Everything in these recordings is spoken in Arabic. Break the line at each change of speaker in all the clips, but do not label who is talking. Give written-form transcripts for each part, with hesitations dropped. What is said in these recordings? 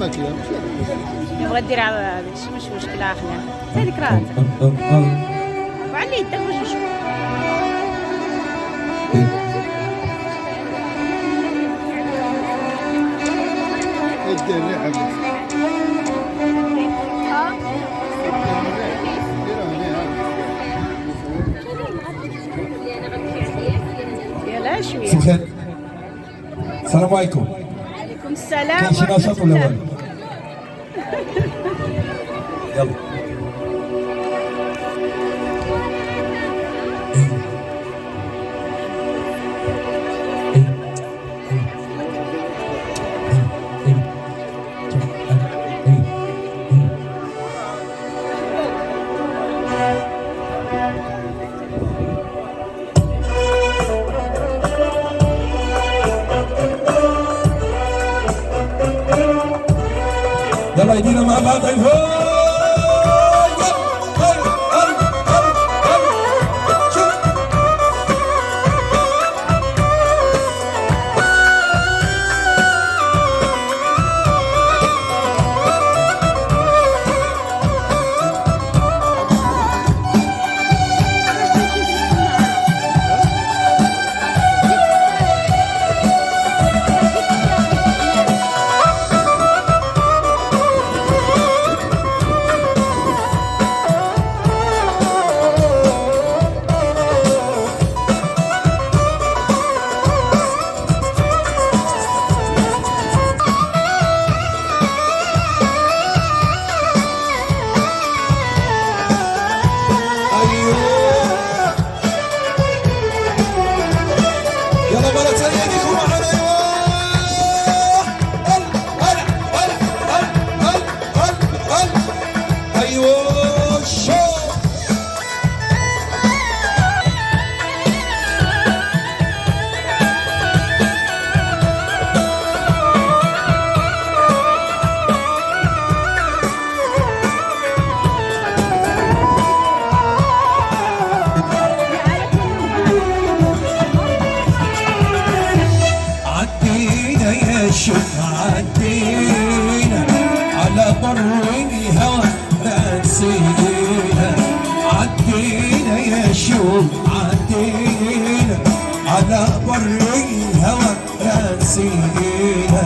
يبغى دير مش مشكلة اخنا هذيك راه وعلي يدك واش نشوف يلا شويه.
السلام عليكم.
وعليكم السلام.
كاين شي نشاط ولا والو؟ يلا يلا ايدينا مع بعض الفوق. عدينا على بر الهوى نسينا، عدينا يا شوق عدينا على بر الهوى نسينا،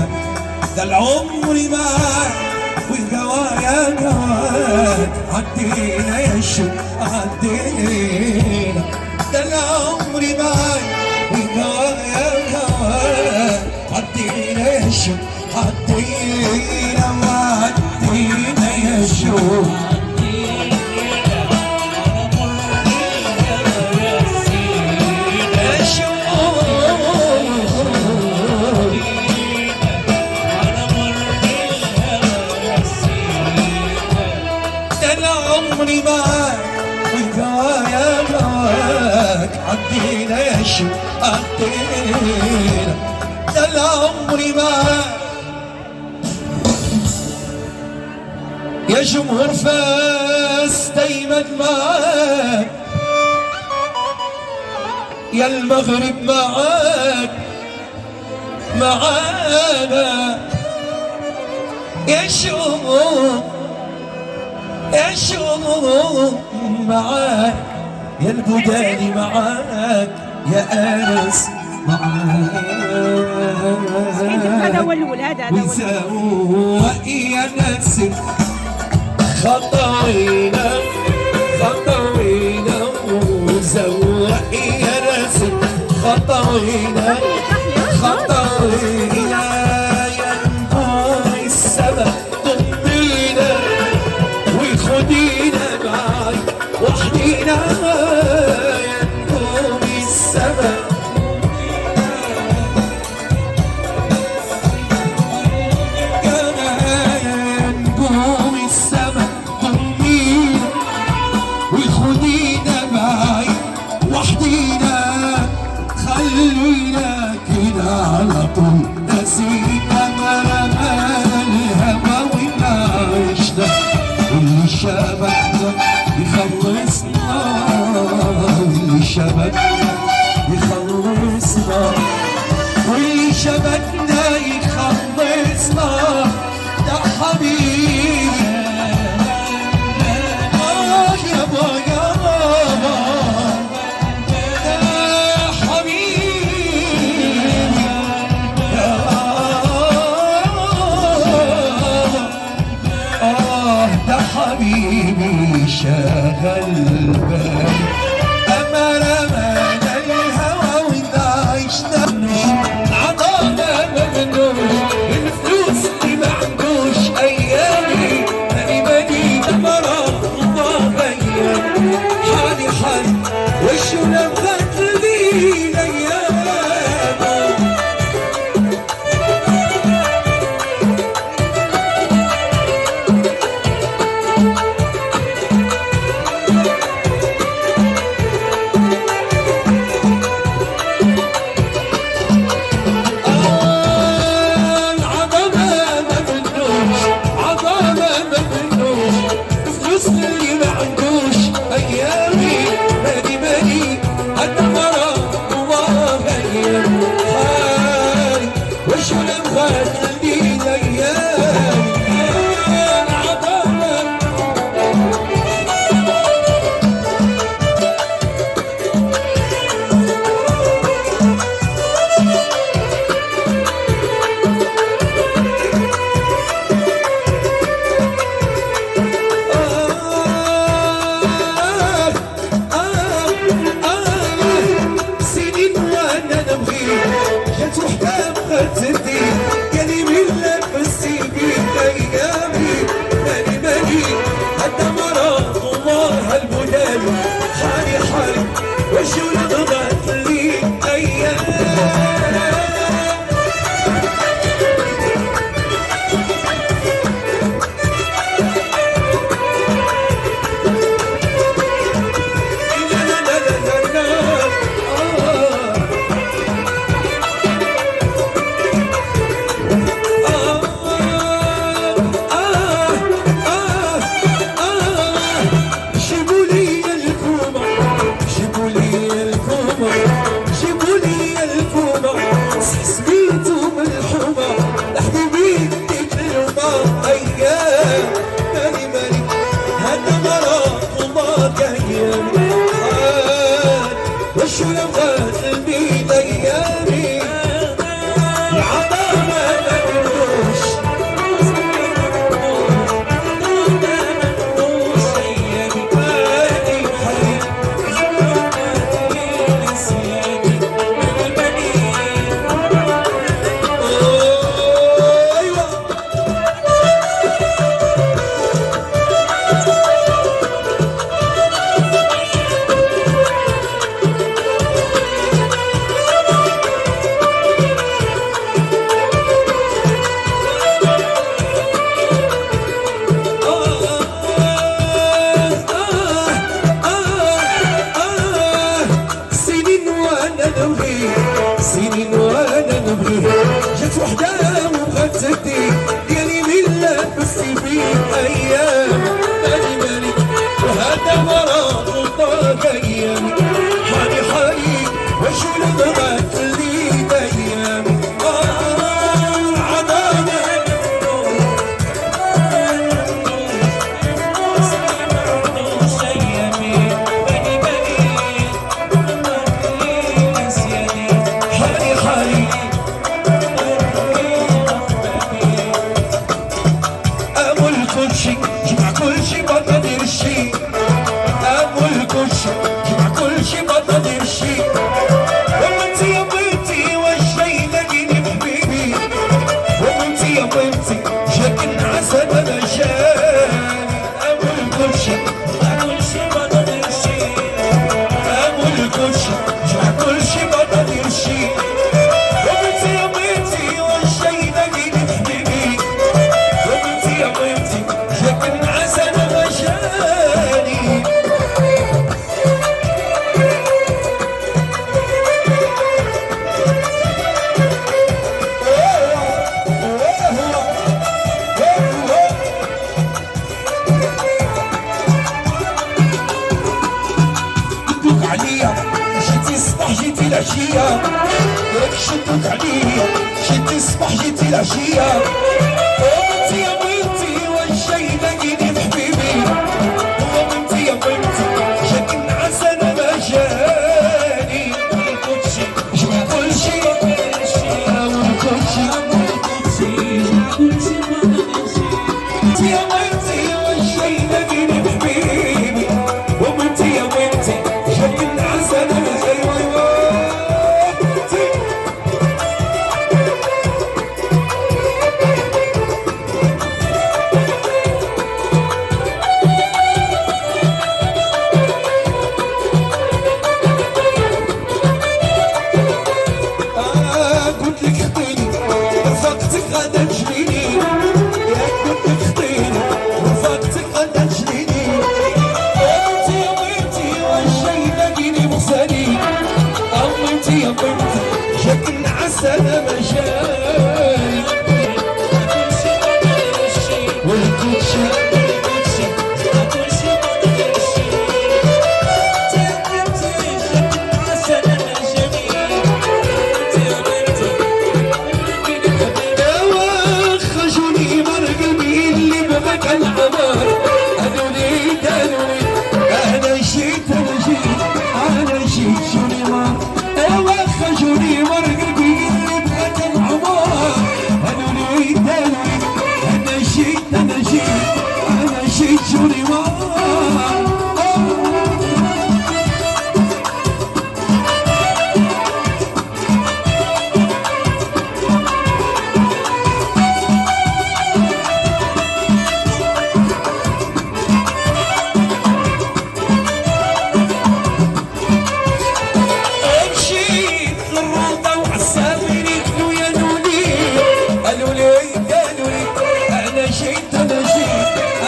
ده العمر معاك والجوايا جواك، عدينا يا شوق عدينا، ده العمر معاك والجوايا جواك، عدينا يا شوق عدينا وعدينا يا شوق عمري معاك وجوايا جواك، عدينا يا شوق عدينا، ده العمر معاك يا جمهور فاس دايما معاك، يا المغرب معاك معانا، يا شوق يا شوق معاك، يا البداني معاك، يا انس معاك،
هذا هو الاول، هذا هو
وزوق يا ناس خطوينا خطوينا، وزوق يا ناس خطوينا خطوينا، يا نجوم السما ضمينا وخدينا معاي وحدينا، يا نجوم السما يا نجوم السما ضمينا وخدينا معاي وحدينا، خلينا كده على طول نسينا مرمانا الهوى ونعيشنا، واللي شبكنا يخلصنا واللي شبكنا يخلصنا واللي شبكنا يخلصنا، ده حبيبي يابا يابا يا حبيبي ده حبيبي شغل بالي أمان أمان الهوى ونعيشنا عطانا ممنوش الفلوس اللي ما عندوش أيامي ماني ماني مرة الله غير حالي حالي وشو نبغت لي الأيام وشو نبغت لي أيام وشو نبغت لي أيامي العظمة مدروش أيامي ماني حي نسياني أيوة سنين وانا نبغي جت وحده وبغات تدي ديالي من لبستي فيه ايام ماني ماني وهذا مرض وطاق ايامي حالي حالي وشو نبغت لي ايامي عظمه جمع كل شي بقدر الشي أقول كل شي جمع كل شي بقدر الشي وانتي يا بنتي والشي لقيني بحبيبي وانتي يا بنتي شكل عسل انا شاني أقول كل شي جمع كل شي بقدر الشي أقول كل شي جمع كل شي بقدر الشي وانتي يا بنتي والشي لقيني بحبيبي وانتي يا بنتي شكل عسل غشاني شدوك عليا جيتي الصباح جيتي العشية شدوك عليا جيتي الصباح جيتي العشية وانتي يا بنتي انا مشاعر